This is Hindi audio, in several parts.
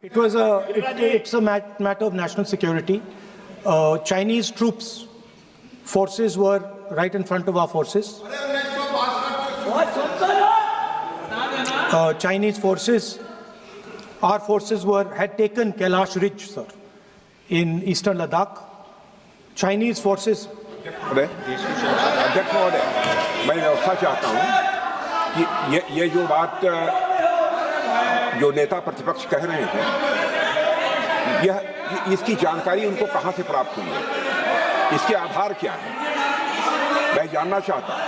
It's a matter of national security. Chinese troops, forces were right in front of our forces. Chinese forces, our forces had taken Kailash Ridge, sir, in eastern Ladakh. Chinese forces. अध्यक्ष महोदय, मैं व्यवस्था चाहता हूँ कि ये जो बात जो नेता प्रतिपक्ष कह रहे हैं, यह इसकी जानकारी उनको कहाँ से प्राप्त हुई है, इसके आधार क्या है, मैं जानना चाहता हूँ।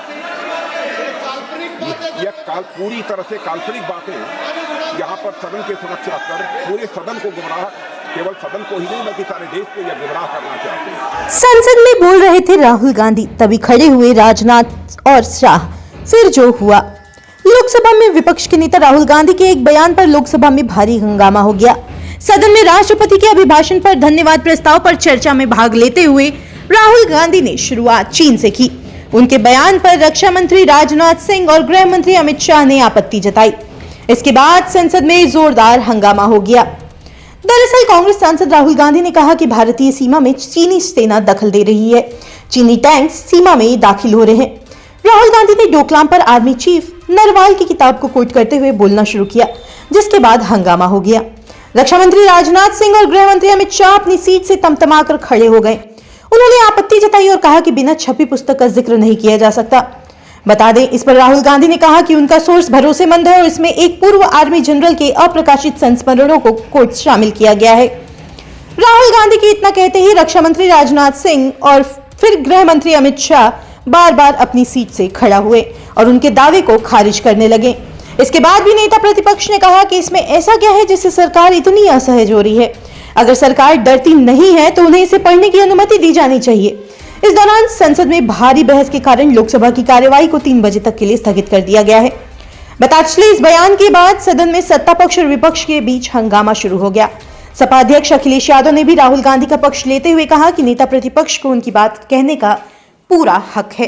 यह पूरी तरह से काल्पनिक बातें हैं, यहाँ पर सदन की सुरक्षा कर पूरे सदन को गुमराह, केवल सदन को ही नहीं बल्कि सारे देश को यह गुमराह करना चाहते हैं। संसद में बोल रहे थे राहुल गांधी, तभी खड़े हुए राजनाथ और शाह। फिर जो हुआ, लोकसभा में विपक्ष के नेता राहुल गांधी के एक बयान पर लोकसभा में भारी हंगामा हो गया। सदन में राष्ट्रपति के अभिभाषण पर धन्यवाद प्रस्ताव पर चर्चा में भाग लेते हुए राहुल गांधी ने शुरुआत चीन से की। उनके बयान पर रक्षा मंत्री राजनाथ सिंह और गृह मंत्री अमित शाह ने आपत्ति जताई। इसके बाद संसद में जोरदार हंगामा हो गया। दरअसल कांग्रेस सांसद राहुल गांधी ने कहा कि भारतीय सीमा में चीनी सेना दखल दे रही है, चीनी टैंक्स सीमा में दाखिल हो रहे हैं। राहुल गांधी ने डोकलाम पर आर्मी चीफ नरवाल की किताब को कोट करते हुए बोलना शुरू किया, जिसके बाद हंगामा हो गया। रक्षा मंत्री राजनाथ सिंह और गृह मंत्री अमित शाह अपनी सीट से तमतमाकर खड़े हो गए। उन्होंने आपत्ति जताई और कहा कि बिना छपी पुस्तक का जिक्र नहीं किया जा सकता। बता दें, इस पर राहुल गांधी ने कहा कि उनका सोर्स भरोसेमंद है और इसमें एक पूर्व आर्मी जनरल के अप्रकाशित संस्मरणों को कोट शामिल किया गया है। राहुल गांधी के इतना कहते ही रक्षा मंत्री राजनाथ सिंह और फिर गृह मंत्री अमित शाह बार बार अपनी सीट से खड़ा हुए और उनके दावे को खारिज करने लगे। इसके बाद भी नेता प्रतिपक्ष ने कहा कि इसमें ऐसा क्या है जिससे सरकार इतनी असहज हो रही है। अगर सरकार डरती नहीं है तो उन्हें इसे पढ़ने की अनुमति दी जानी चाहिए। इस दौरान संसद में भारी बहस के कारण लोकसभा की कार्यवाही को 3 बजे तक के लिए स्थगित कर दिया गया है। बता चले, इस बयान के बाद सदन में सत्ता पक्ष और विपक्ष के बीच हंगामा शुरू हो गया। सपा अध्यक्ष अखिलेश यादव ने भी राहुल गांधी का पक्ष लेते हुए कहा कि नेता प्रतिपक्ष को उनकी बात कहने का पूरा हक है।